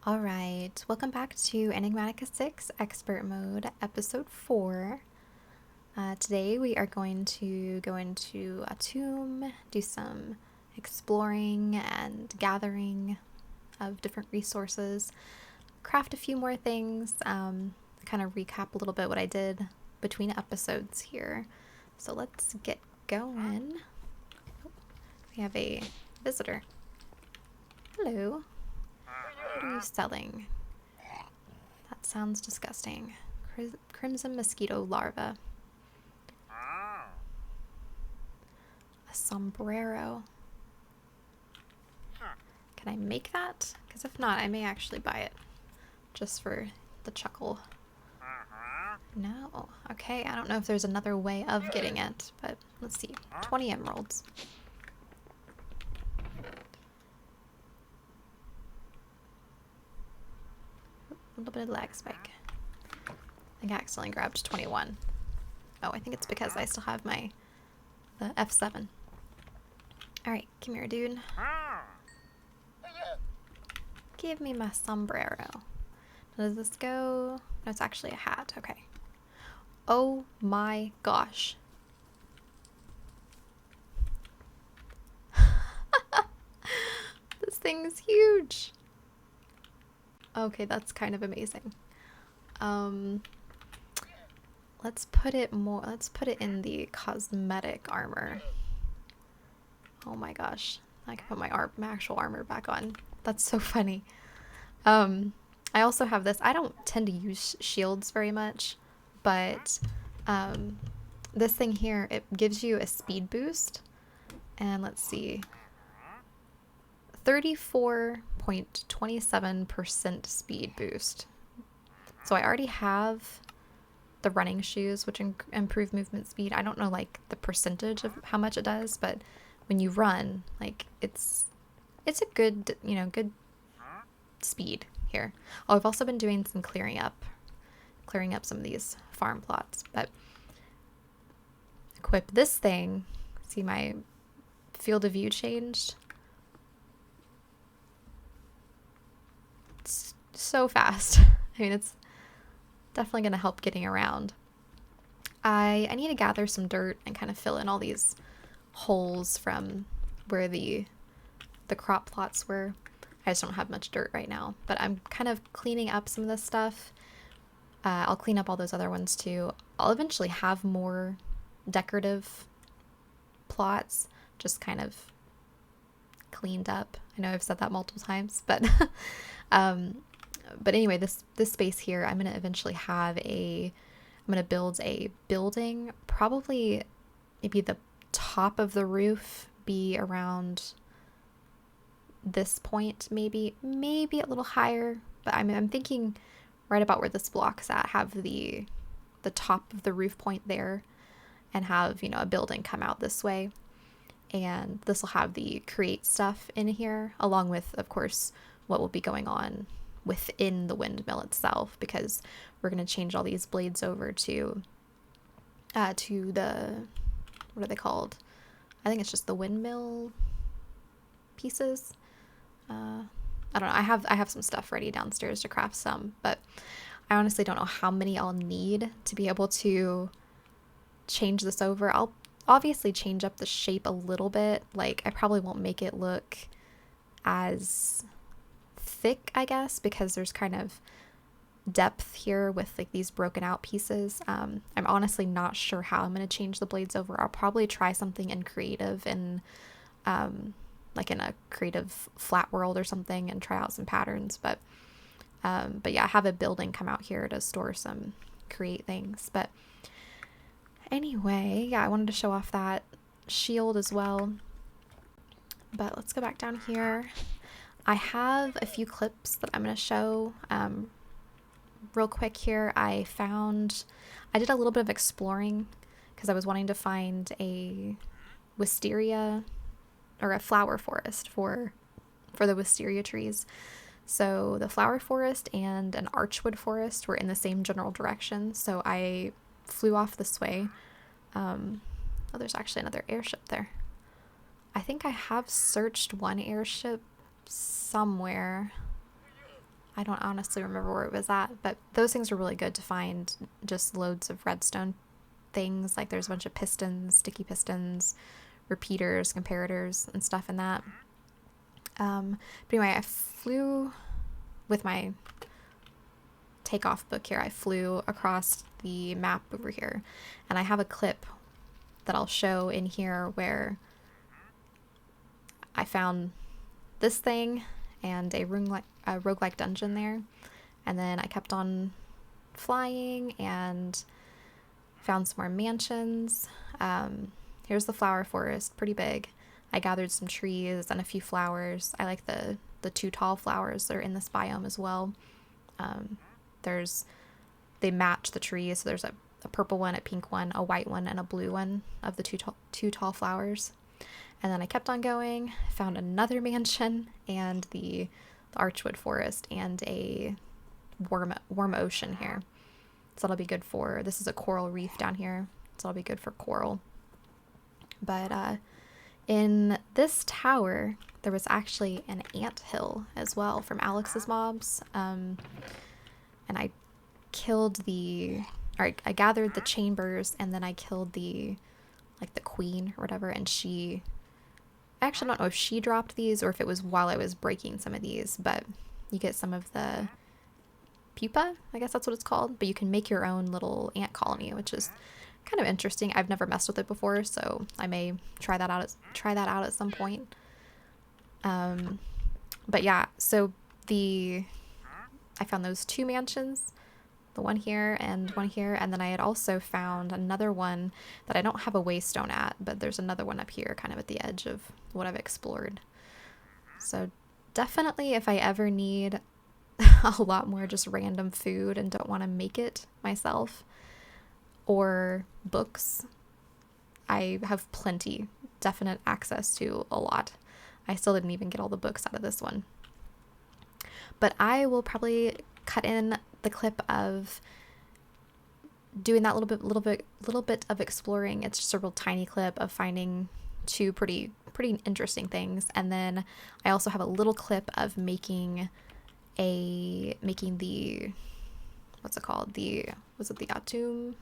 Alright, welcome back to Enigmatica 6 Expert Mode, Episode 4. Today we are going to go into Atum, do some exploring and gathering of different resources, craft a few more things, kind of recap a little bit what I did between episodes here. So let's get going. We have a visitor. Hello. What are you selling? That sounds disgusting. Crimson mosquito larva. A sombrero. Can I make that? Because if not, I may actually buy it. Just for the chuckle. No. Okay, I don't know if there's another way of getting it, but let's see. 20 emeralds. A little bit of lag spike. I think I accidentally grabbed 21. Oh, I think it's because I still have the F7. Alright, come here, dude. Give me my sombrero. Does this go? No, it's actually a hat. Okay. Oh my gosh. This thing's huge. Okay, that's kind of amazing. Let's put it in the cosmetic armor. Oh my gosh. I can put my actual armor back on. That's so funny. I also have this. I don't tend to use shields very much, but this thing here, it gives you a speed boost. And let's see. 34.27% speed boost. So I already have the running shoes, which improve movement speed. I don't know like the percentage of how much it does, but when you run, like it's a good, good speed here. Oh, I've also been doing some clearing up some of these farm plots, but equip this thing. See my field of view changed. It's so fast. I mean, it's definitely going to help getting around. I need to gather some dirt and kind of fill in all these holes from where the crop plots were. I just don't have much dirt right now, but I'm kind of cleaning up some of this stuff. I'll clean up all those other ones too. I'll eventually have more decorative plots, just kind of cleaned up. I know I've said that multiple times, but but anyway, this space here, I'm gonna eventually have I'm gonna build a building, probably maybe the top of the roof be around this point, maybe a little higher, but I'm thinking right about where this block's at, have the top of the roof point there, and have, a building come out this way. And this will have the create stuff in here, along with, of course, what will be going on within the windmill itself, because we're going to change all these blades over to the, what are they called? I think it's just the windmill pieces. I don't know. I have some stuff ready downstairs to craft some, but I honestly don't know how many I'll need to be able to change this over. I'll obviously change up the shape a little bit. Like, I probably won't make it look as thick, I guess, because there's kind of depth here with like these broken out pieces. I'm honestly not sure how I'm going to change the blades over. I'll probably try something in creative and like in a creative flat world or something, and try out some patterns. But yeah, I have a building come out here to store some create things. But anyway, yeah, I wanted to show off that shield as well. But let's go back down here. I have a few clips that I'm going to show real quick here. I did a little bit of exploring because I was wanting to find a wisteria or a flower forest for the wisteria trees. So the flower forest and an archwood forest were in the same general direction, so I flew off this way. Oh, there's actually another airship there. I think I have searched one airship somewhere. I don't honestly remember where it was at, but those things are really good to find, just loads of redstone things. Like there's a bunch of pistons, sticky pistons, repeaters, comparators, and stuff in that. But anyway, I flew with my takeoff book here. I flew across the map over here, and I have a clip that I'll show in here where I found this thing and a roguelike dungeon there, and then I kept on flying and found some more mansions. Here's the flower forest, pretty big. I gathered some trees and a few flowers. I like the two tall flowers that are in this biome as well. They match the trees, so there's a purple one, a pink one, a white one, and a blue one of the two tall flowers. And then I kept on going, found another mansion and the archwood forest and a warm ocean here. So that'll be good for, this is a coral reef down here, so that'll be good for coral. But in this tower, there was actually an ant hill as well from Alex's mobs. And I gathered the chambers, and then I killed the queen or whatever, and I actually don't know if she dropped these or if it was while I was breaking some of these, but you get some of the pupa, I guess that's what it's called, but you can make your own little ant colony, which is kind of interesting. I've never messed with it before, so I may try that out at some point. But yeah, so I found those two mansions, the one here and one here, and then I had also found another one that I don't have a waystone at, but there's another one up here kind of at the edge of what I've explored. So definitely if I ever need a lot more just random food and don't want to make it myself, or books, I have definite access to a lot. I still didn't even get all the books out of this one. But I will probably cut in the clip of doing that little bit of exploring. It's just a real tiny clip of finding two pretty interesting things, and then I also have a little clip of making the what's it called, was it the Atum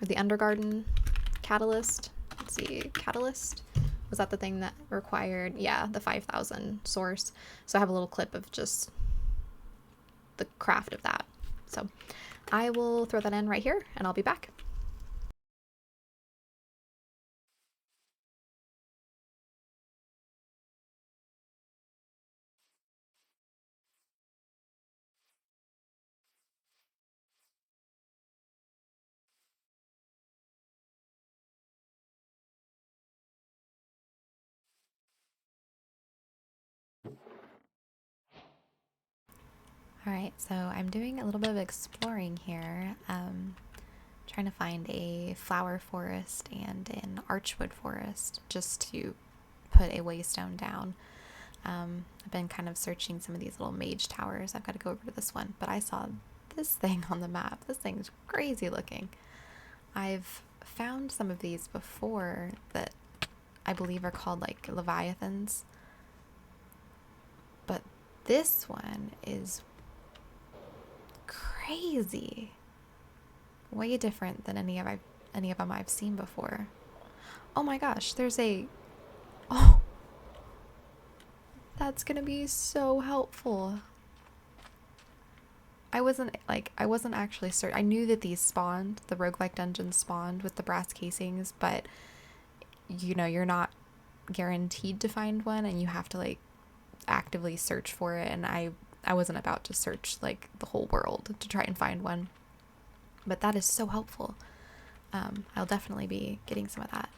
or the Undergarden catalyst? Let's see, catalyst, was that the thing that required, yeah, the 5,000 source. So I have a little clip of just the craft of that. So I will throw that in right here, and I'll be back. Alright, so I'm doing a little bit of exploring here, trying to find a flower forest and an archwood forest just to put a waystone down. I've been kind of searching some of these little mage towers. I've got to go over to this one, but I saw this thing on the map. This thing's crazy looking. I've found some of these before that I believe are called like leviathans, but this one is crazy, way different than any of them I've seen before. Oh my gosh, oh, that's gonna be so helpful. I wasn't actually certain. I knew that these spawned, the roguelike dungeons spawned with the brass casings, but you know, you're not guaranteed to find one, and you have to like actively search for it, and I wasn't about to search like the whole world to try and find one. But that is so helpful. I'll definitely be getting some of that.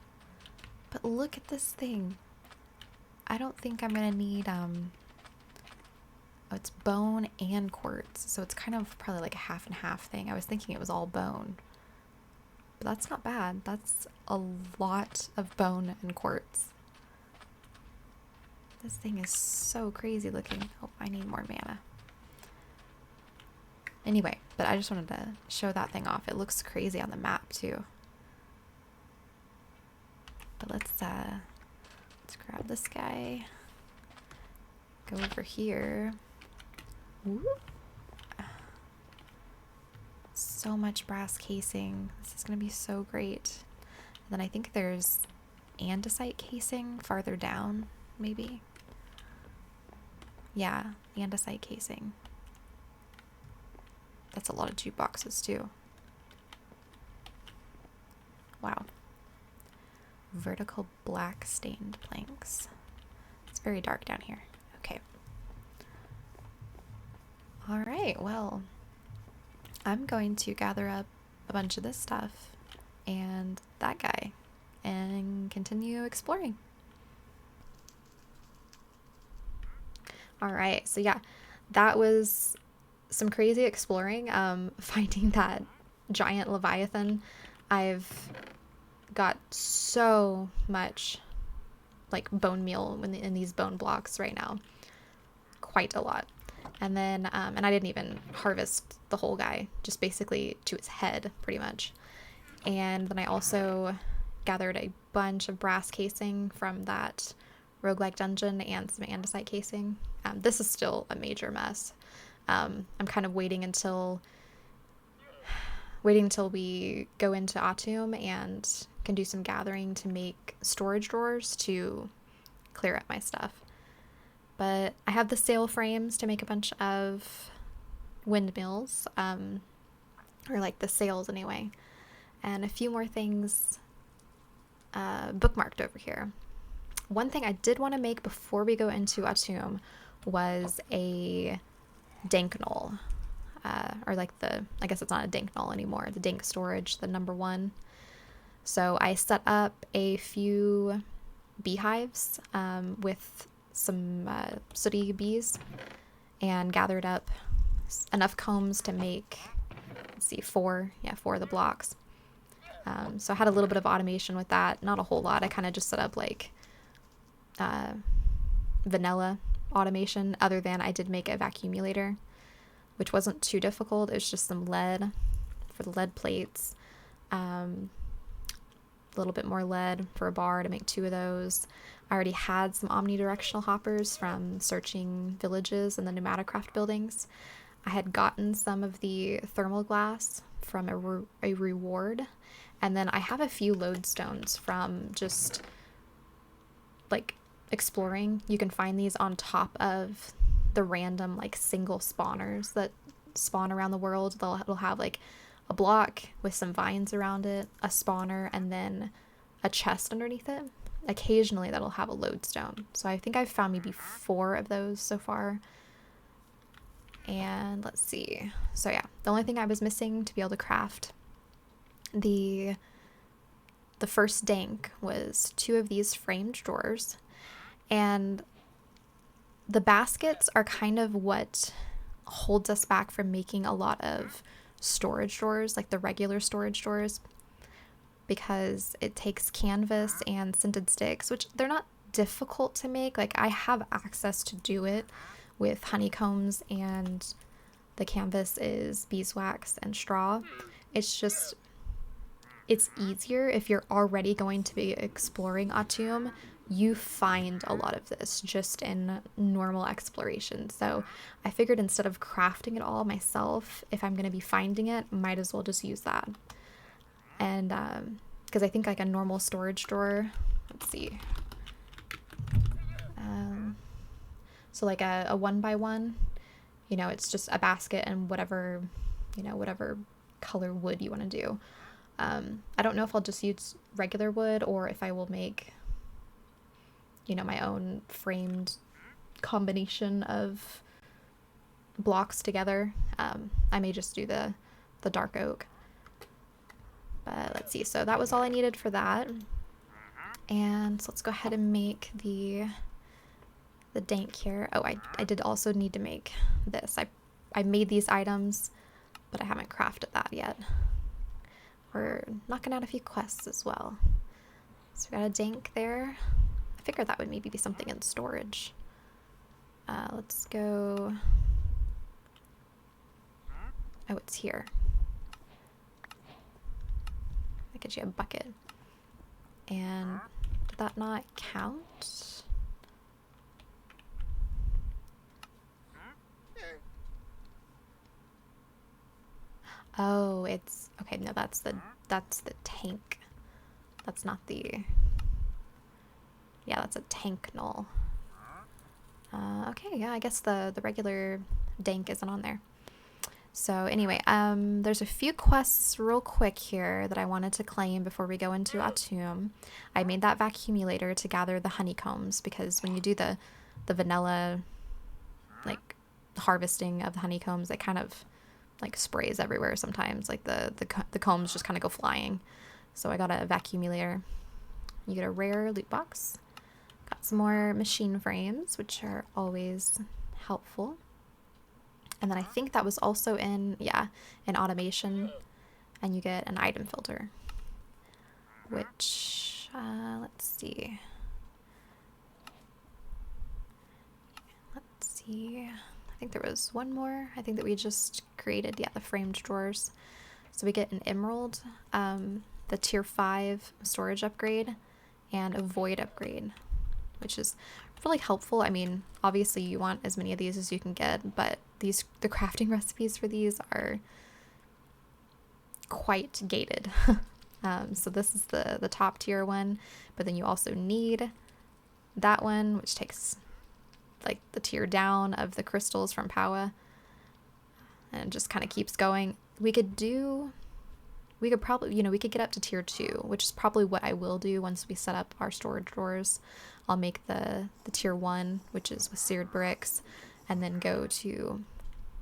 But look at this thing. I don't think I'm gonna need oh, it's bone and quartz, so it's kind of probably like a half and half thing. I was thinking it was all bone, but that's not bad. That's a lot of bone and quartz. This thing is so crazy looking. Oh, I need more mana. Anyway, but I just wanted to show that thing off. It looks crazy on the map too. But let's grab this guy. Go over here. Ooh. So much brass casing. This is going to be so great. And then I think there's andesite casing farther down, maybe. Yeah, andesite casing. That's a lot of jukeboxes too. Wow. Vertical black stained planks. It's very dark down here. Okay. All right, well, I'm going to gather up a bunch of this stuff and that guy and continue exploring. All right, so yeah, that was some crazy exploring. Finding that giant Leviathan. I've got so much like bone meal in these bone blocks right now. Quite a lot. And then, and I didn't even harvest the whole guy, just basically to its head, pretty much. And then I also gathered a bunch of brass casing from that roguelike dungeon and some andesite casing. This is still a major mess. I'm kind of waiting until we go into Atum and can do some gathering to make storage drawers to clear up my stuff. But I have the sail frames to make a bunch of windmills, or like the sails anyway, and a few more things bookmarked over here. One thing I did want to make before we go into Atum was a dank knoll, or like I guess it's not a dank knoll anymore, the dank storage, the number 1. So I set up a few beehives with some sooty bees and gathered up enough combs to make, let's see, 4 of the blocks. So I had a little bit of automation with that, not a whole lot. I kind of just set up like vanilla automation, other than I did make a vacuumulator, which wasn't too difficult. It was just some lead for the lead plates, a little bit more lead for a bar to make 2 of those. I already had some omnidirectional hoppers from searching villages and the Enigmatica buildings. I had gotten some of the thermal glass from a reward, and then I have a few lodestones from just like exploring. You can find these on top of the random like single spawners that spawn around the world. It'll have like a block with some vines around it, a spawner, and then a chest underneath it. Occasionally that'll have a lodestone. So I think I've found maybe 4 of those so far. And let's see. So yeah, the only thing I was missing to be able to craft the first dank was 2 of these framed drawers. And the baskets are kind of what holds us back from making a lot of storage drawers, like the regular storage drawers, because it takes canvas and scented sticks, which they're not difficult to make. Like I have access to do it with honeycombs, and the canvas is beeswax and straw. It's just, it's easier if you're already going to be exploring Atum. You find a lot of this just in normal exploration. So I figured instead of crafting it all myself, if I'm going to be finding it, might as well just use that. And because I think like a normal storage drawer, let's see. So like a 1x1, you know, it's just a basket and whatever, you know, whatever color wood you want to do. I don't know if I'll just use regular wood or if I will make, you know, my own framed combination of blocks together. I may just do the dark oak. But let's see. So that was all I needed for that. And so let's go ahead and make the dank here. Oh, I did also need to make this. I made these items, but I haven't crafted that yet. We're knocking out a few quests as well. So we got a dank there. I figured that would maybe be something in storage. Let's go. Oh, it's here. That gives you a bucket. And did that not count? Oh, it's okay. No, that's the tank. That's not the. Yeah, that's a tank null. Okay, yeah, I guess the regular dank isn't on there. So anyway, there's a few quests real quick here that I wanted to claim before we go into Atum. I made that vacuumulator to gather the honeycombs because when you do the vanilla, like, harvesting of the honeycombs, it kind of, like, sprays everywhere sometimes. Like, the combs just kind of go flying. So I got a vacuumulator. You get a rare loot box. Got some more machine frames, which are always helpful. And then I think that was also in automation. And you get an item filter. Which, let's see. I think there was one more. I think that we just created, the framed drawers. So we get an emerald, the tier 5 storage upgrade, and a void upgrade, which is really helpful. I mean, obviously you want as many of these as you can get, but the crafting recipes for these are quite gated. So this is the top tier one, but then you also need that one, which takes like the tier down of the crystals from Powa, and it just kind of keeps going. We could probably, we could get up to tier 2, which is probably what I will do once we set up our storage drawers. I'll make the tier 1, which is with seared bricks, and then go to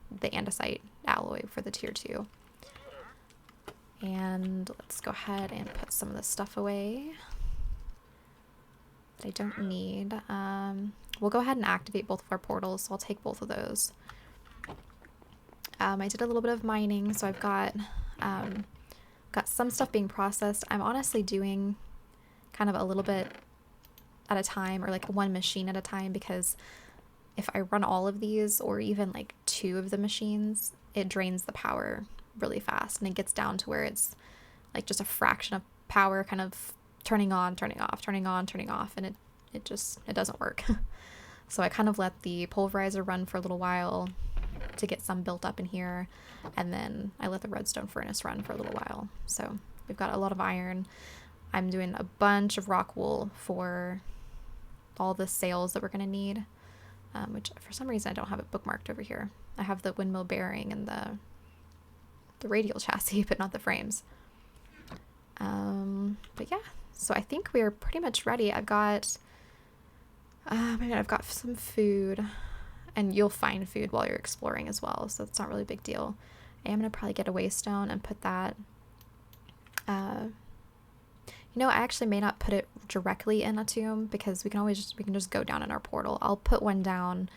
the andesite alloy for the tier 2. And let's go ahead and put some of this stuff away that I don't need. We'll go ahead and activate both of our portals, so I'll take both of those. I did a little bit of mining, so I've got some stuff being processed. I'm honestly doing kind of a little bit at a time, or like one machine at a time, because if I run all of these, or even like 2 of the machines, it drains the power really fast, and it gets down to where it's like just a fraction of power kind of turning on, turning off, turning on, turning off, and it doesn't work. So I kind of let the pulverizer run for a little while to get some built up in here, and then I let the redstone furnace run for a little while. So we've got a lot of iron. I'm doing a bunch of rock wool for all the sails that we're going to need, which for some reason I don't have it bookmarked over here. I have the windmill bearing and the radial chassis, but not the frames. But yeah, so I think we're pretty much ready. I've got some food, and you'll find food while you're exploring as well, so it's not really a big deal. I am going to probably get a waystone and put that, I actually may not put it directly in Atum, because we can just go down in our portal. I'll put one down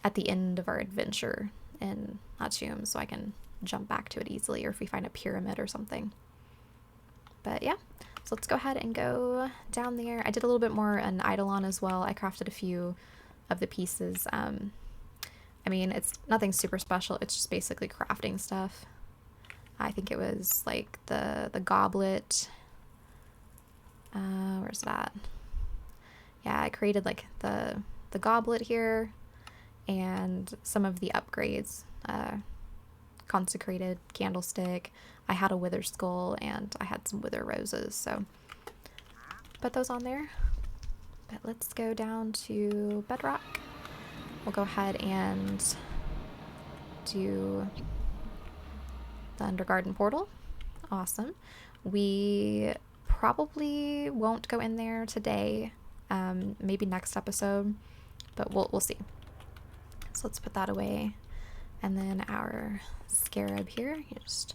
at the end of our adventure in Atum, so I can jump back to it easily, or if we find a pyramid or something. But yeah, so let's go ahead and go down there. I did a little bit more in Eidolon as well. I crafted a few of the pieces. I mean, it's nothing super special. It's just basically crafting stuff. I think it was like the goblet. Where's that? Yeah, I created like the goblet here, and some of the upgrades. Consecrated candlestick. I had a wither skull, and I had some wither roses, so put those on there. But let's go down to bedrock. We'll go ahead and do the Undergarden portal. Awesome. We probably won't go in there today, maybe next episode, but we'll see. So let's put that away. And then our scarab here, you just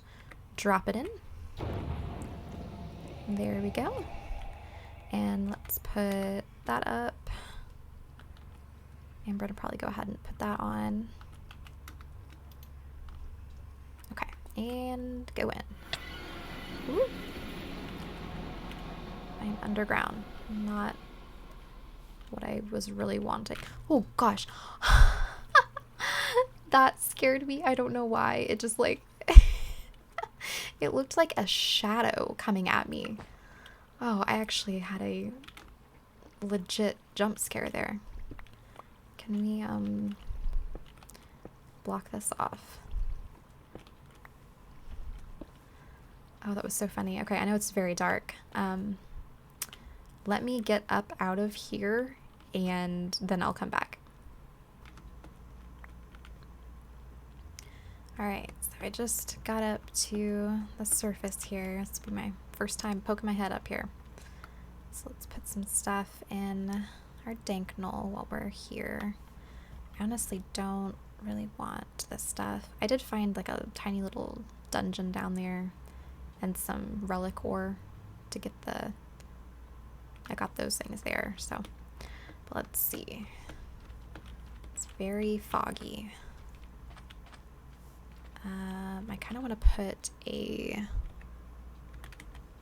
drop it in. There we go. And let's put that up. I'm going to probably go ahead and put that on. Okay, and go in. Ooh. I'm underground. Not what I was really wanting. Oh gosh. That scared me. I don't know why. It just like it looked like a shadow coming at me. Oh, I actually had a legit jump scare there. Can we block this off? Oh, that was so funny. Okay, I know it's very dark. Let me get up out of here and then I'll come back. Alright, so I just got up to the surface here. This will be my first time poking my head up here. So let's put some stuff in our dank knoll while we're here. I honestly don't really want this stuff. I did find like a tiny little dungeon down there and some relic ore to get the... I got those things there, so... But let's see. It's very foggy. I kind of want to put a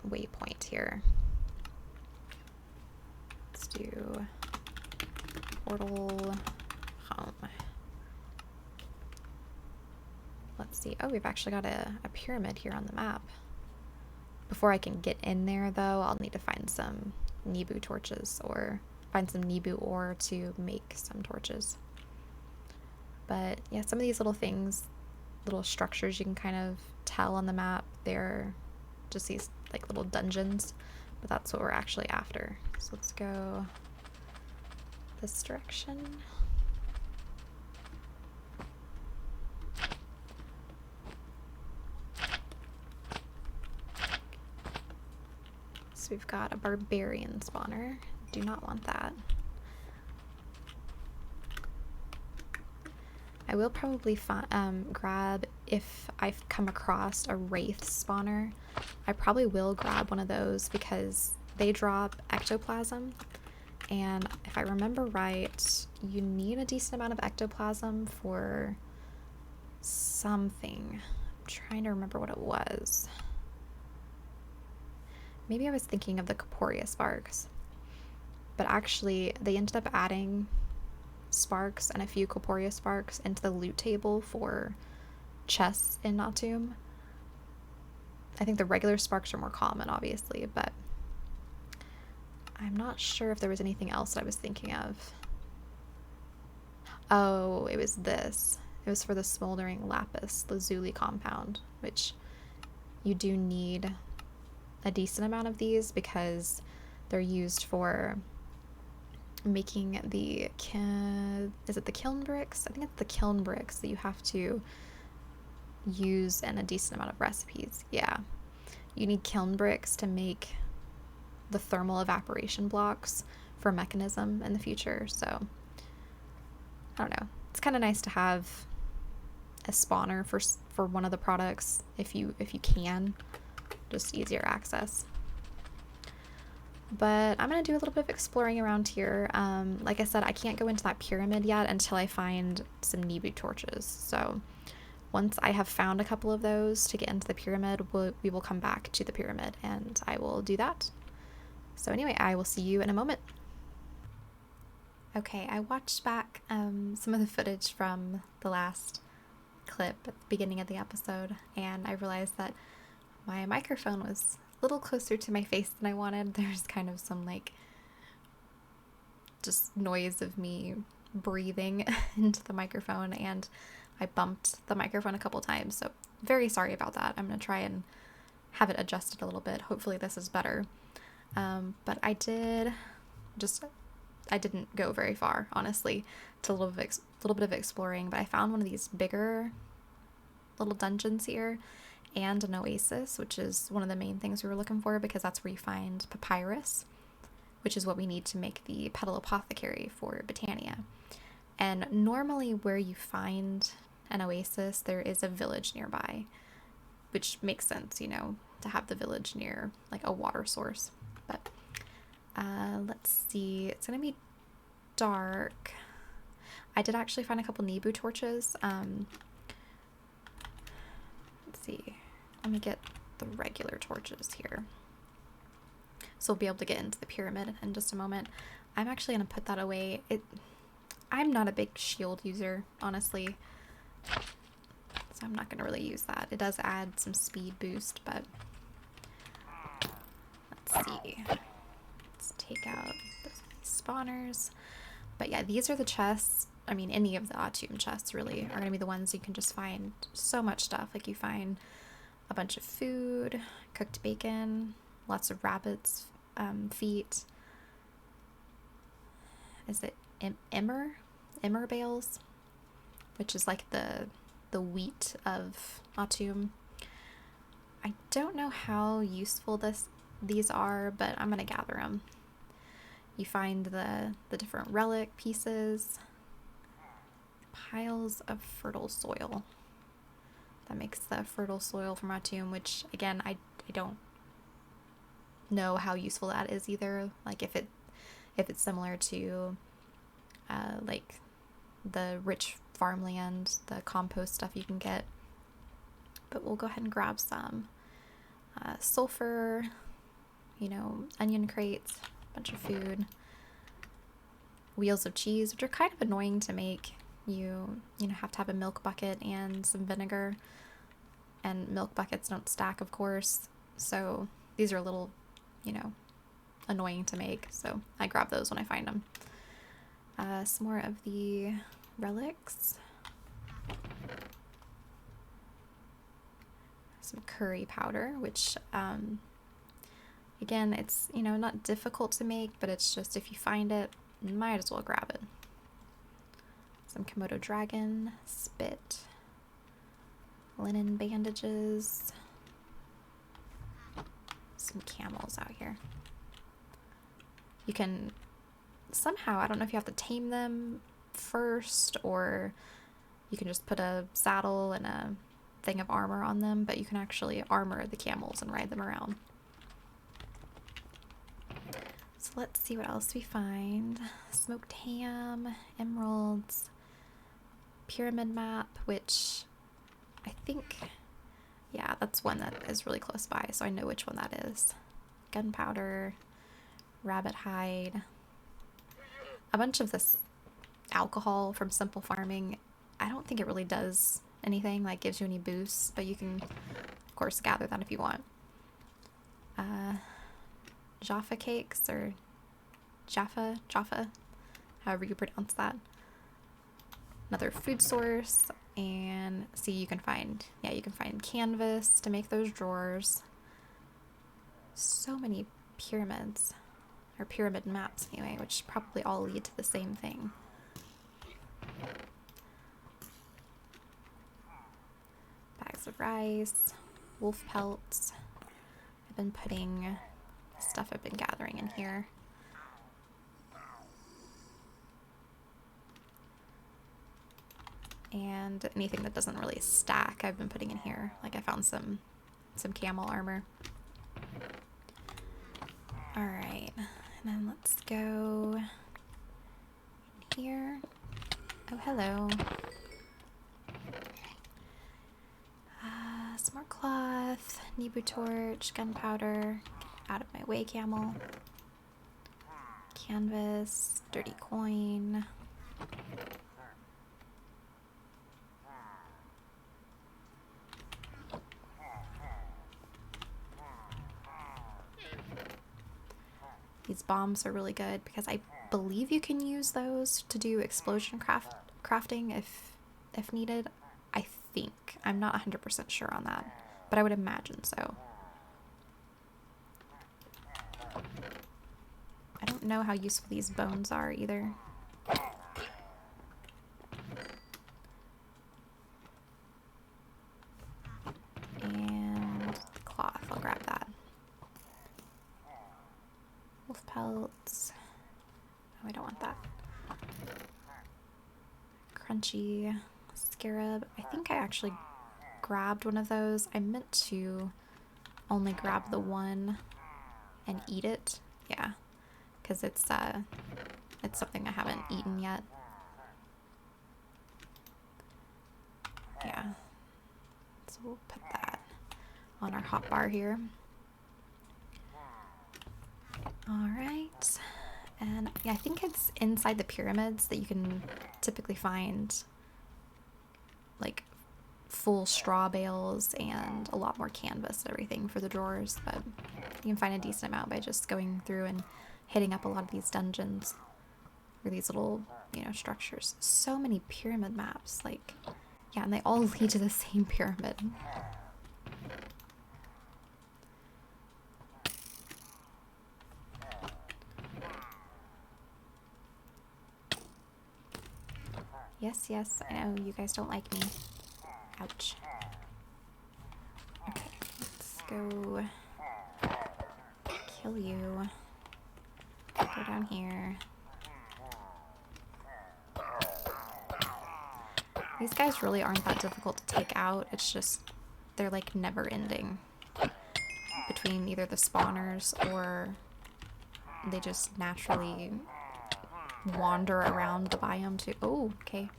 waypoint here. Let's do portal home. Let's see. Oh, we've actually got a pyramid here on the map. Before I can get in there, though, I'll need to find some Nibu torches or find some Nibu ore to make some torches. But yeah, some of these little things, little structures you can kind of tell on the map, they're just these like little dungeons, but that's what we're actually after. So let's go this direction. So we've got a barbarian spawner. Do not want that. I will probably grab, if I've come across a wraith spawner, I probably will grab one of those because they drop ectoplasm, and if I remember right, you need a decent amount of ectoplasm for something. I'm trying to remember what it was. Maybe I was thinking of the Corporeal sparks, but actually they ended up adding sparks and a few Corporeal sparks into the loot table for chests in Atum. I think the regular sparks are more common, obviously, but I'm not sure if there was anything else that I was thinking of. Oh, it was this. It was for the smoldering lapis lazuli compound, which you do need a decent amount of these because they're used for making the is it the kiln bricks? I think it's the kiln bricks that you have to use in a decent amount of recipes. Yeah, you need kiln bricks to make the thermal evaporation blocks for mechanism in the future. So I don't know, it's kind of nice to have a spawner for one of the products if you can, just easier access. But I'm going to do a little bit of exploring around here. Like I said, I can't go into that pyramid yet until I find some Nibu torches. So once I have found a couple of those to get into the pyramid, we will come back to the pyramid and I will do that. So anyway, I will see you in a moment. Okay, I watched back some of the footage from the last clip at the beginning of the episode, and I realized that my microphone was a little closer to my face than I wanted. There's kind of some like just noise of me breathing into the microphone, and I bumped the microphone a couple times, so very sorry about that. I'm gonna try and have it adjusted a little bit. Hopefully this is better. But I didn't go very far, honestly. It's a little bit of exploring, but I found one of these bigger little dungeons here and an oasis, which is one of the main things we were looking for because that's where you find papyrus, which is what we need to make the petal apothecary for Botania. And normally where you find an oasis, there is a village nearby, which makes sense, you know, to have the village near like a water source. But let's see, it's gonna be dark. I did actually find a couple Nibu torches. Let's see, let me get the regular torches here, so we'll be able to get into the pyramid in just a moment. I'm actually gonna put that away. I'm not a big shield user, honestly, so I'm not gonna really use that. It does add some speed boost, but let's see. Let's take out those spawners. But yeah, these are the chests. I mean, any of the Atum chests really are going to be the ones you can just find so much stuff. Like you find a bunch of food, cooked bacon, lots of rabbit's feet. Is it emmer bales, which is like the wheat of Atum. I don't know how useful these are, but I'm gonna gather them. You find the different relic pieces, piles of fertile soil. That makes the fertile soil from Atum, which again I don't know how useful that is either. Like if it's similar to like the rich farmland, the compost stuff you can get. But we'll go ahead and grab some sulfur, you know, onion crates, a bunch of food, wheels of cheese, which are kind of annoying to make. You have to have a milk bucket and some vinegar, and milk buckets don't stack, of course, so these are a little, you know, annoying to make, so I grab those when I find them. Some more of the relics. Some curry powder, which again, it's, you know, not difficult to make, but it's just if you find it, might as well grab it. Some Komodo dragon spit, linen bandages, some camels out here. You can somehow, I don't know if you have to tame them first or you can just put a saddle and a thing of armor on them, but you can actually armor the camels and ride them around. So let's see what else we find. Smoked ham, emeralds, pyramid map, which I think, yeah, that's one that is really close by, so I know which one that is. Gunpowder, rabbit hide, a bunch of this alcohol from Simple Farming. I don't think it really does anything, like gives you any boosts, but you can of course gather that if you want. Jaffa cakes, or Jaffa, however you pronounce that. Another food source, and see, you can find canvas to make those drawers. So many pyramids, or pyramid maps anyway, which probably all lead to the same thing. Bags of rice, wolf pelts. I've been putting stuff I've been gathering in here. And anything that doesn't really stack I've been putting in here. Like I found some camel armor. Alright, and then let's go in here. Oh, hello. Some more cloth, Nibu torch, gunpowder. Get out of my way, camel. Canvas, dirty coin. These bombs are really good because I believe you can use those to do explosion crafting if needed. I think. I'm not 100% sure on that, but I would imagine so. I don't know how useful these bones are either. And cloth, I'll grab that. Wolf pelts. Oh, I don't want that. Crunchy scarab. I think I actually grabbed one of those. I meant to only grab the one and eat it. Yeah, because it's something I haven't eaten yet. Yeah. So we'll put that on our hotbar here. Alright. And yeah, I think it's inside the pyramids that you can typically find like full straw bales and a lot more canvas and everything for the drawers, but you can find a decent amount by just going through and hitting up a lot of these dungeons or these little, you know, structures. So many pyramid maps, like, yeah, and they all lead to the same pyramid. Yes, yes, I know you guys don't like me. Ouch. Okay, let's go kill you. Go down here. These guys really aren't that difficult to take out. It's just, they're like never ending. Between either the spawners or they just naturally wander around the biome too. Oh, okay.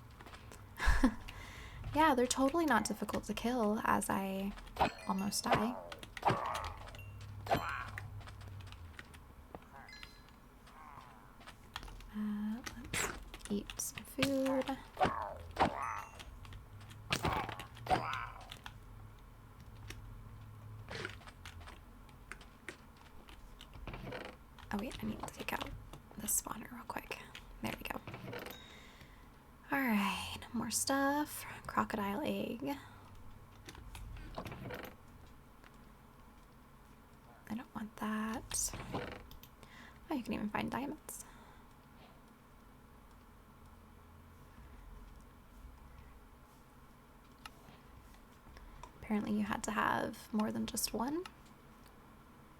Yeah, they're totally not difficult to kill as I almost die. Let's eat some food. Oh wait, I need to take out the spawner real quick. There we go. Alright, more stuff. Crocodile egg. I don't want that. Oh, you can even find diamonds. Apparently you had to have more than just one.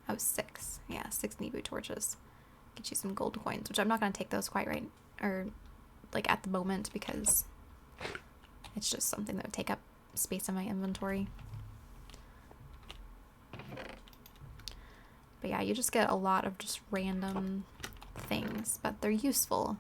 Oh, 6. Yeah, 6 Nibu torches. Get you some gold coins, which I'm not going to take those quite right, or like at the moment, because it's just something that would take up space in my inventory. But yeah, you just get a lot of just random things, but they're useful.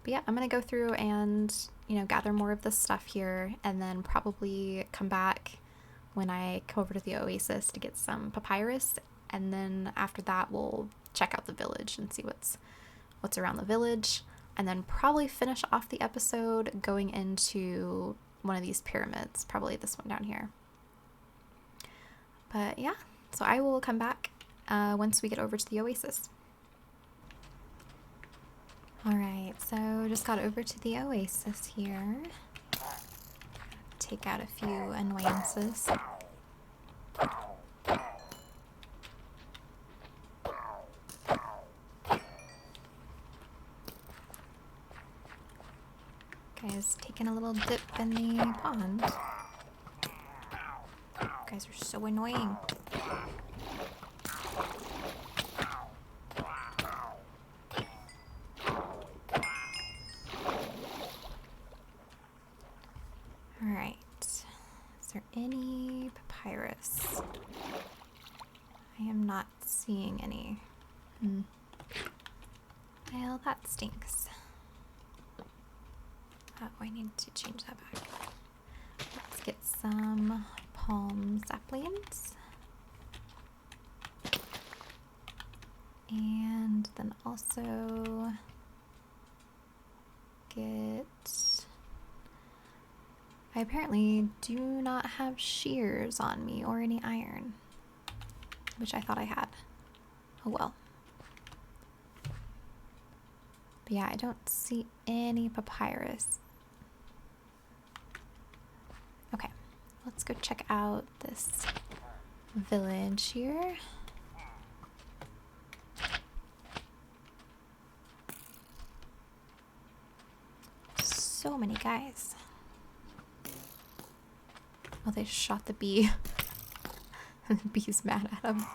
But yeah, I'm gonna go through and, you know, gather more of this stuff here, and then probably come back when I come over to the oasis to get some papyrus, and then after that we'll check out the village and see what's around the village, and then probably finish off the episode going into one of these pyramids, probably this one down here. But yeah, so I will come back once we get over to the oasis. Alright, so just got over to the oasis here. Take out a few annoyances. Guys, taking a little dip in the pond. You guys are so annoying. Alright, is there any papyrus? I am not seeing any. Well, that stinks. Oh, I need to change that back. Let's get some palm saplings. And then also get... I apparently do not have shears on me or any iron, which I thought I had. Oh well. But yeah, I don't see any papyrus. Okay, let's go check out this village here. So many guys. Oh, they shot the bee. And the bee's mad at him.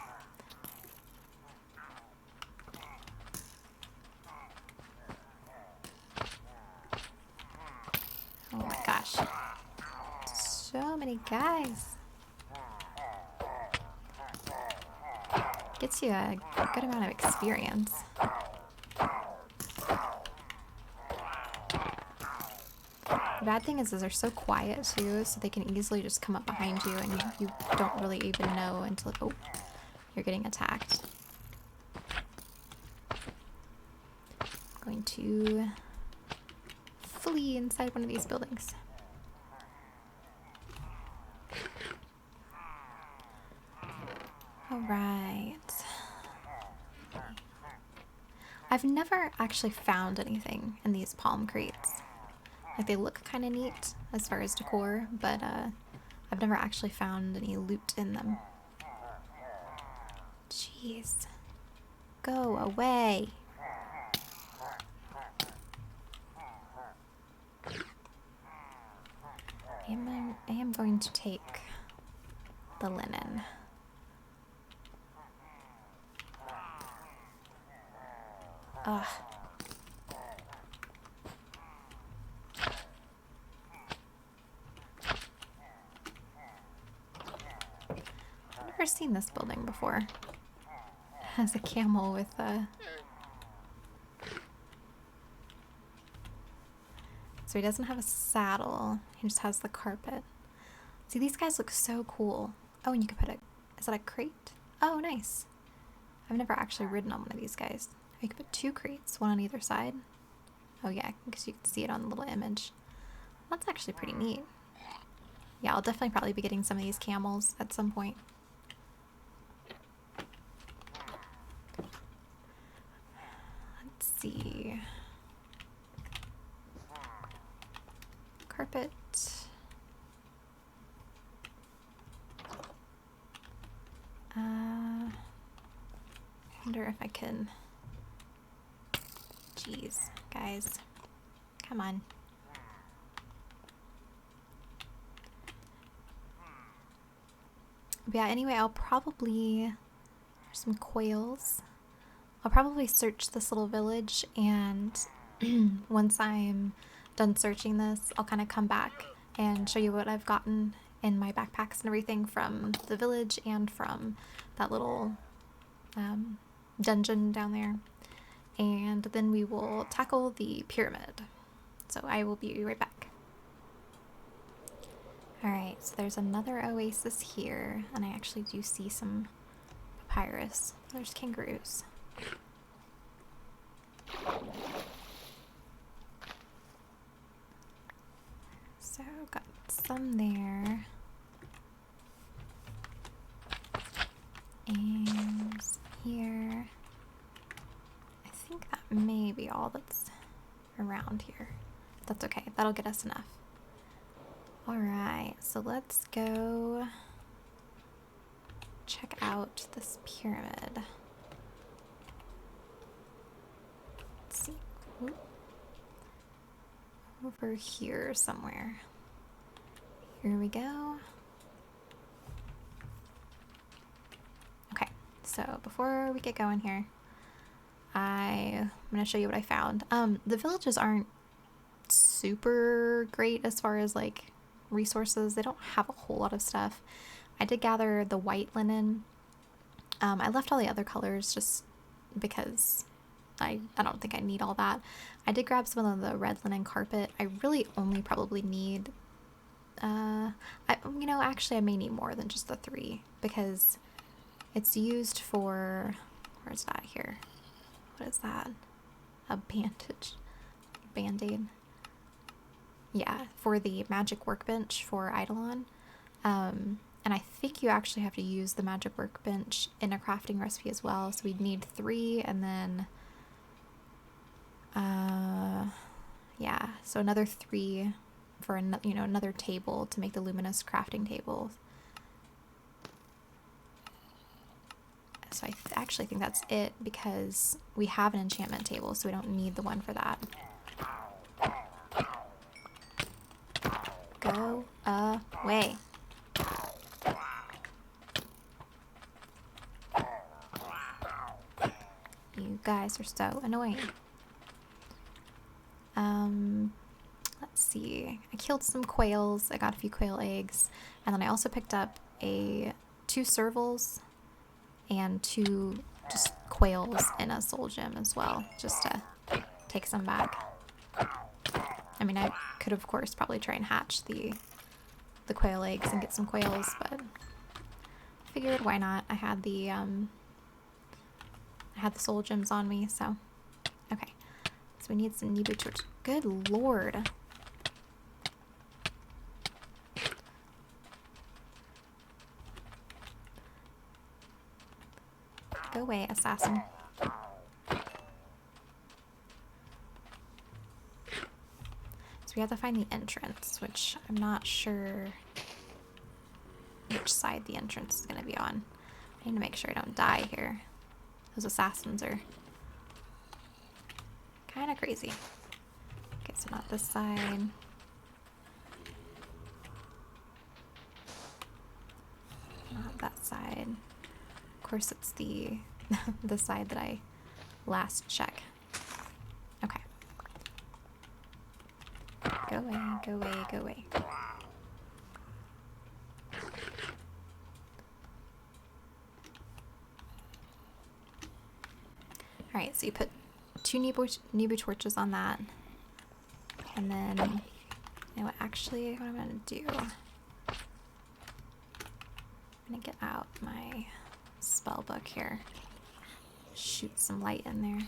Oh my gosh. So many guys. Gets you a good amount of experience. The bad thing is they're so quiet too, so they can easily just come up behind you and you don't really even know until, oh, you're getting attacked. I'm going to flee inside one of these buildings. Alright. I've never actually found anything in these palm crates. Like, they look kind of neat as far as decor, but I've never actually found any loot in them. Jeez. Go away. I am going to take the linen. Ugh. I've never seen this building before. It has a camel with a... So he doesn't have a saddle. He just has the carpet. See, these guys look so cool. Oh, and you could put a... Is that a crate? Oh, nice. I've never actually ridden on one of these guys. Oh, you could put 2 crates, one on either side. Oh yeah, because you can see it on the little image. That's actually pretty neat. Yeah, I'll definitely probably be getting some of these camels at some point. Let's see. Carpet. I wonder if I can... Jeez, guys. Come on. But yeah, anyway, I'll probably... There's some quails. I'll probably search this little village, and once I'm done searching this, I'll kind of come back and show you what I've gotten in my backpacks and everything from the village and from that little dungeon down there. And then we will tackle the pyramid. So I will be right back. Alright, so there's another oasis here, and I actually do see some papyrus. There's kangaroos. So got some there. And here. I think that may be all that's around here. That's okay. That'll get us enough. Alright, so let's go check out this pyramid. Let's see. Ooh. Over here somewhere. Here we go. Okay, so before we get going here, I'm going to show you what I found. The villages aren't super great as far as like resources. They don't have a whole lot of stuff. I did gather the white linen. I left all the other colors just because I don't think I need all that. I did grab some of the red linen carpet. I really only probably need, actually I may need more than just the 3 because it's used for, where's that here? What is that? A bandage? Band-aid? Yeah, for the magic workbench for Eidolon. And I think you actually have to use the magic workbench in a crafting recipe as well. So we'd need 3 and then, yeah, so another 3 for another table to make the luminous crafting table. So I actually think that's it because we have an enchantment table, so we don't need the one for that. Go away. You guys are so annoying. Let's see. I killed some quails. I got a few quail eggs. And then I also picked up 2 servals and 2 just quails in a soul gem as well, just to take some back. I mean, I could of course probably try and hatch the quail eggs and get some quails, but I figured why not? I had the soul gems on me, so okay. So we need some Nibu torch. Good lord. Go away, assassin. So we have to find the entrance, which I'm not sure which side the entrance is going to be on. I need to make sure I don't die here. Those assassins are kind of crazy. Okay, so not this side. Not that side. Of course, it's the the side that I last check. Okay. Go away, go away, go away. Alright, so you put 2 Nibu torches on that. And then, you know what, actually, what I'm going to do, I'm going to get out my spell book here. Shoot some light in there.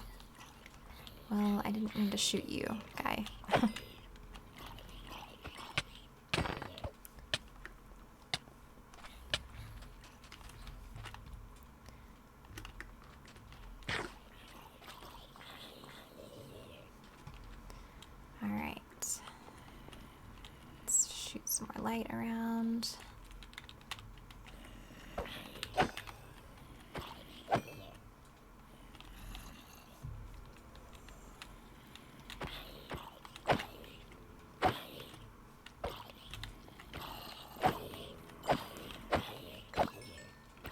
Well, I didn't mean to shoot you, guy. Alright. Let's shoot some more light around.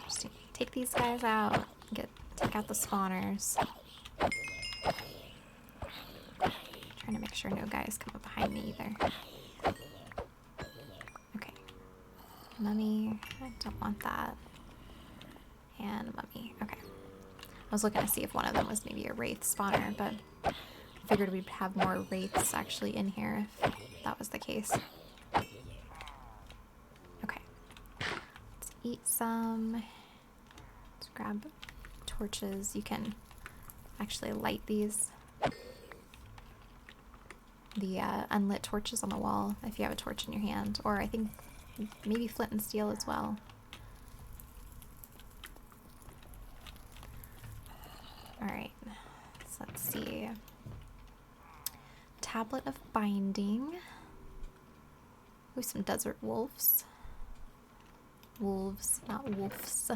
Just take these guys out. Take out the spawners. Trying to make sure no guys come up behind me either. Okay. Mummy. I don't want that. And mummy. Okay. I was looking to see if one of them was maybe a wraith spawner, but I figured we'd have more wraiths actually in here if that was the case. Okay. Let's eat some. Let's grab torches. You can actually light these. The unlit torches on the wall if you have a torch in your hand, or I think maybe flint and steel as well. Alright, so let's see. Tablet of Binding. Ooh, some desert wolves. Wolves, not wolves.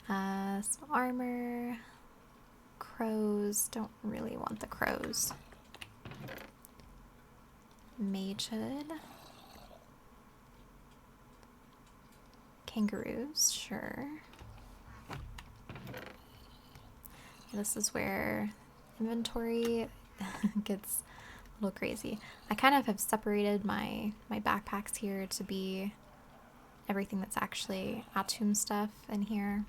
Some armor. Crows. Don't really want the crows. Mage hood. Kangaroos, sure. This is where inventory gets a little crazy. I kind of have separated my backpacks here to be everything that's actually Atum stuff in here.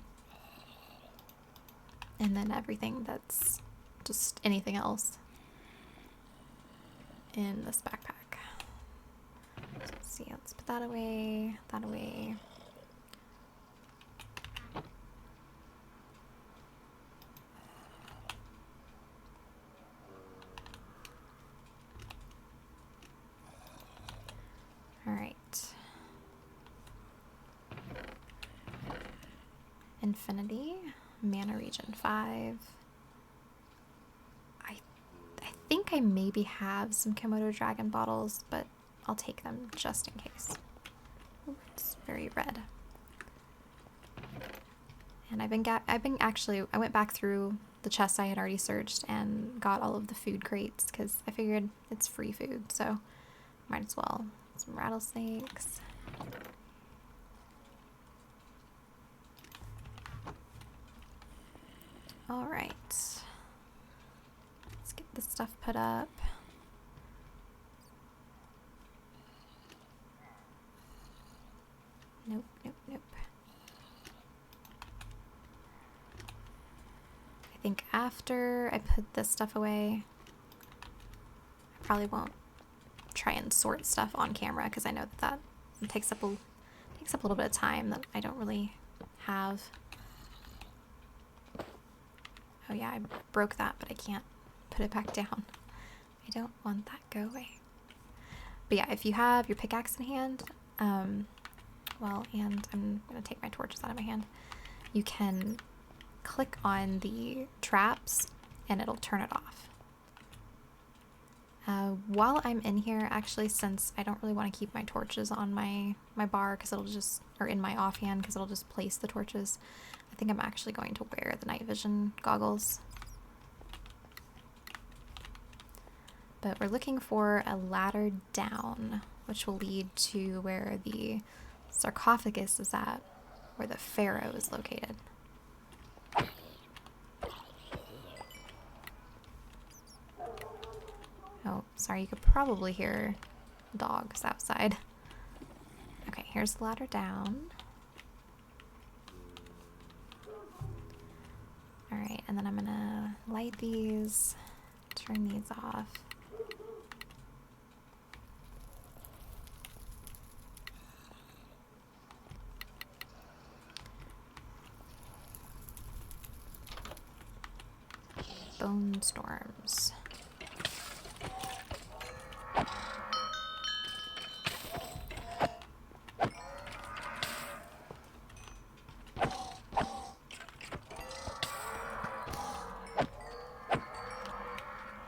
And then everything that's just anything else in this backpack. So let's see, let's put that away, that away. All right. Infinity, mana region 5. I think I maybe have some Komodo dragon bottles, but I'll take them just in case. Ooh, it's very red. And I went back through the chests I had already searched and got all of the food crates because I figured it's free food, so might as well. Some rattlesnakes. All right. Let's get this stuff put up. Nope, nope, nope. I think after I put this stuff away, I probably won't try and sort stuff on camera because I know that takes up a little bit of time that I don't really have. Oh yeah, I broke that, but I can't put it back down. I don't want that. Go away. But yeah, if you have your pickaxe in hand, well, and I'm gonna take my torches out of my hand, you can click on the traps and it'll turn it off. While I'm in here, actually, since I don't really want to keep my torches on my bar because it'll just, or in my offhand because it'll just place the torches, I think I'm actually going to wear the night vision goggles. But we're looking for a ladder down, which will lead to where the sarcophagus is at, where the Pharaoh is located. Oh, sorry, you could probably hear dogs outside. Okay, here's the ladder down. Alright, and then I'm gonna light these, turn these off. Bone storms.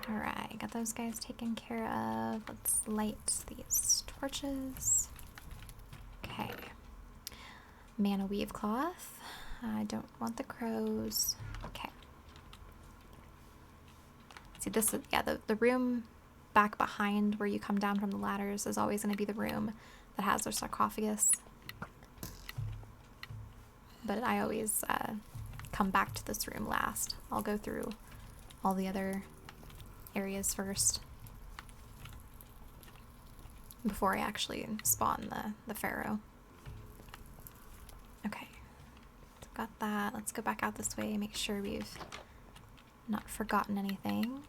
Alright, got those guys taken care of. Let's light these torches. Okay. Mana weave cloth. I don't want the crows. Okay. See, this is, yeah, the room back behind where you come down from the ladders is always going to be the room that has their sarcophagus. But I always come back to this room last. I'll go through all the other areas first before I actually spawn the Pharaoh. Okay, so got that. Let's go back out this way, make sure we've not forgotten anything.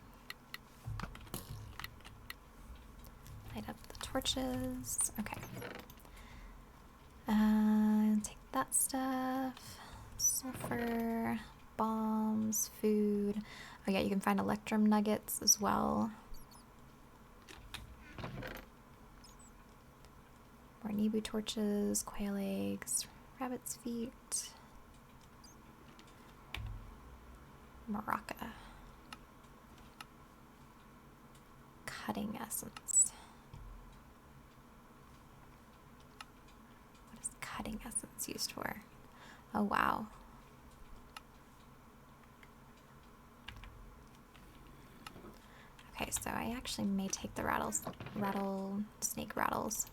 Light up the torches. Okay. Take that stuff. Sulfur, bombs, food. Oh yeah, you can find electrum nuggets as well. More Nibu torches, quail eggs, rabbit's feet. Maraca. Cutting essence. What is cutting essence used for? Oh wow. Okay, so I actually may take the rattlesnake rattles.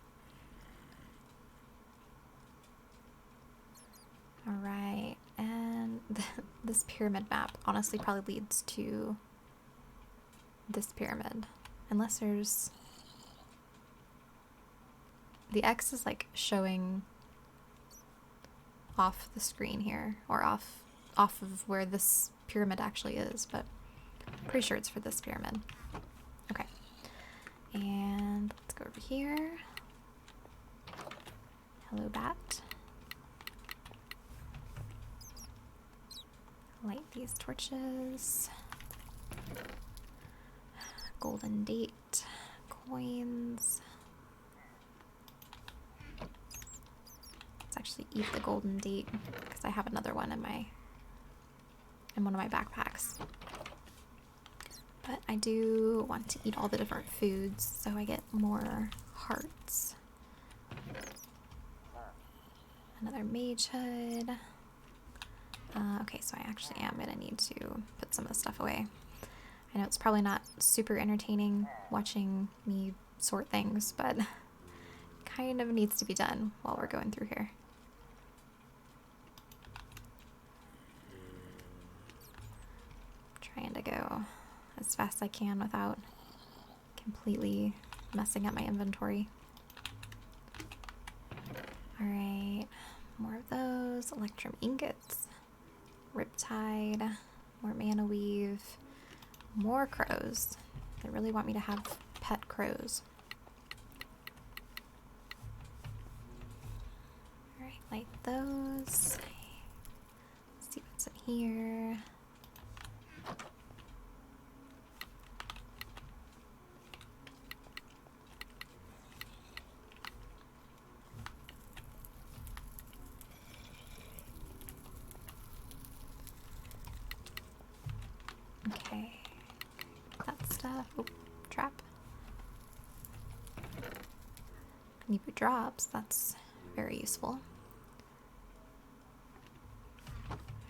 Alright, and this pyramid map honestly probably leads to this pyramid. Unless there's... The X is like showing off the screen here, or off of where this pyramid actually is, but I'm pretty sure it's for this pyramid. Okay, and let's go over here. Hello, bat. Light these torches. Golden date, coins. Let's actually eat the golden date because I have another one in one of my backpacks. But I do want to eat all the different foods so I get more hearts. Another mage hood. Okay, so I actually am gonna need to put some of the stuff away. I know it's probably not super entertaining watching me sort things, but kind of needs to be done while we're going through here. Trying to go as fast as I can without completely messing up my inventory. Alright, more of those. Electrum ingots. Riptide. More mana weave. More crows. They really want me to have pet crows. Alright, light those. Let's see what's in here. Okay. That stuff. Oh, trap. Nibu drops, that's very useful.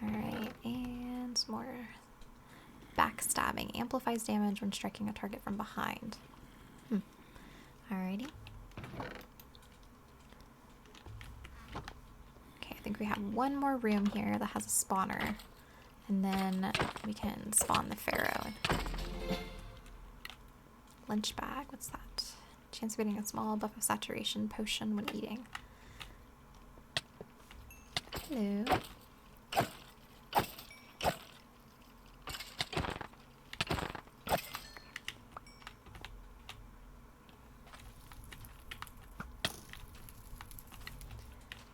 Alright, and some more backstabbing. Amplifies damage when striking a target from behind. Alrighty. Okay, I think we have one more room here that has a spawner. And then we can spawn the Pharaoh. Lunch bag, what's that? Chance of getting a small buff of saturation potion when eating. Hello.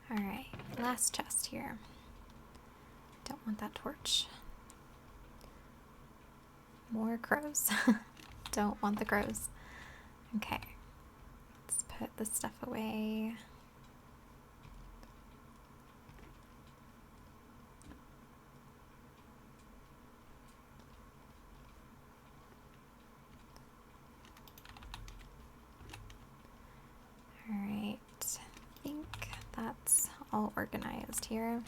Alright, last chest here. Don't want that torch. More crows. Don't want the crows. Okay. Let's put this stuff away. Alright. I think that's all organized here.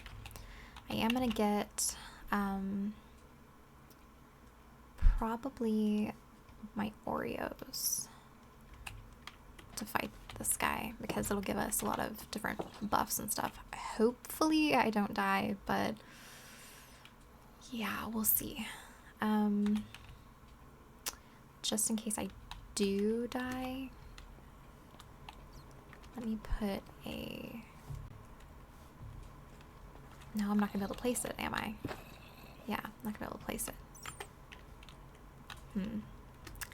I am gonna get probably my Oreos to fight this guy because it'll give us a lot of different buffs and stuff. Hopefully I don't die, but yeah, we'll see. Just in case I do die, let me put a... No, I'm not gonna be able to place it, am I? Yeah, I'm not gonna be able to place it.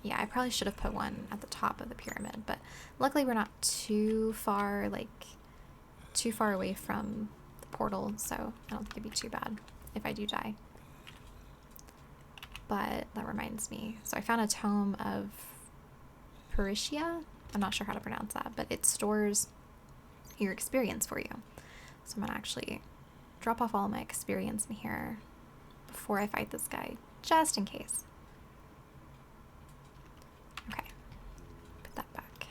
Yeah, I probably should have put one at the top of the pyramid, but luckily we're not too far, too far away from the portal, so I don't think it'd be too bad if I do die. But that reminds me, so I found a tome of Peritia. I'm not sure how to pronounce that, but it stores your experience for you. So I'm gonna actually drop off all my experience in here before I fight this guy, just in case. Okay, put that back.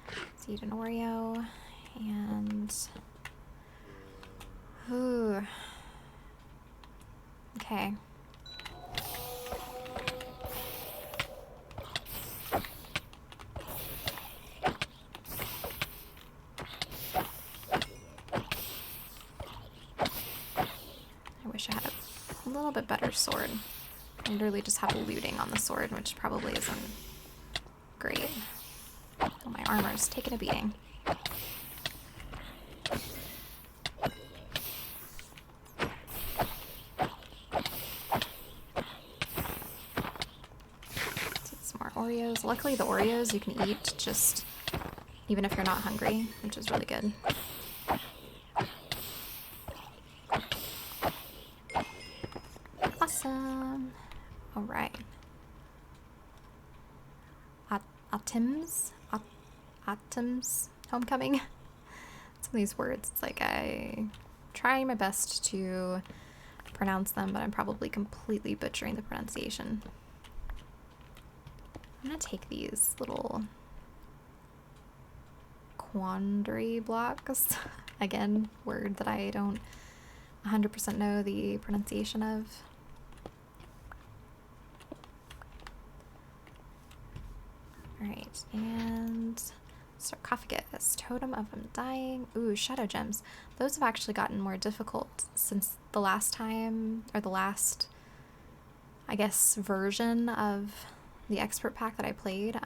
Let's eat an Oreo, and... Ooh. Okay. I wish I had a little bit better sword. I literally just have looting on the sword, which probably isn't great. Oh, my armor's taking a beating. Let's eat some more Oreos. Luckily the Oreos you can eat just even if you're not hungry, which is really good. Awesome. Alright. Atum's homecoming. Some of these words, it's like I try my best to pronounce them, but I'm probably completely butchering the pronunciation. I'm gonna take these little quandary blocks. Again, word that I don't 100% know the pronunciation of. Alright, and Sarcophagus, Totem of Undying. Ooh, Shadow Gems. Those have actually gotten more difficult since the last time, or the last, I guess, version of the expert pack that I played.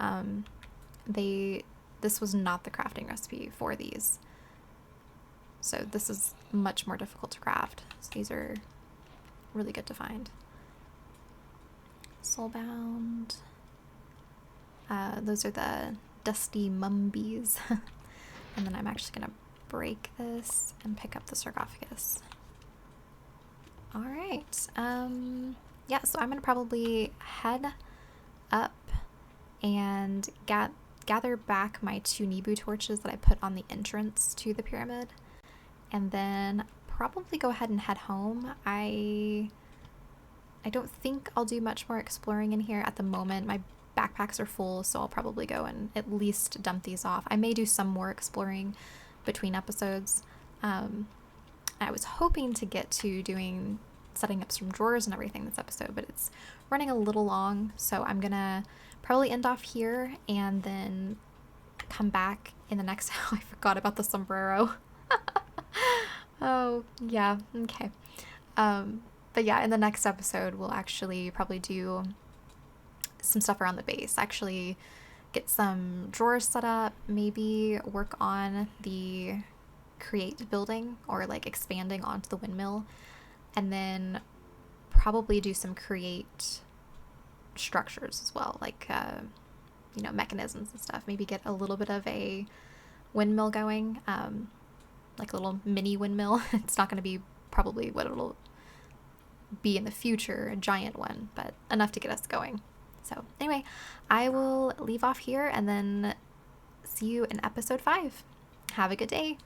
This was not the crafting recipe for these. So this is much more difficult to craft. So these are really good to find. Soulbound. Those are the dusty mumbies. And then I'm actually gonna break this and pick up the sarcophagus. Alright, yeah, so I'm gonna probably head up and gather back my 2 Nibu torches that I put on the entrance to the pyramid, and then probably go ahead and head home. I don't think I'll do much more exploring in here at the moment. My backpacks are full, so I'll probably go and at least dump these off. I may do some more exploring between episodes. I was hoping to get to setting up some drawers and everything this episode, but it's running a little long, so I'm gonna probably end off here and then come back in the next. I forgot about the sombrero. Oh yeah, okay. But yeah, in the next episode we'll actually probably do some stuff around the base, actually get some drawers set up, maybe work on the create building, or like expanding onto the windmill, and then probably do some create structures as well, like mechanisms and stuff. Maybe get a little bit of a windmill going, like a little mini windmill. It's not going to be probably what it'll be in the future, a giant one, but enough to get us going. So anyway, I will leave off here and then see you in episode 5. Have a good day.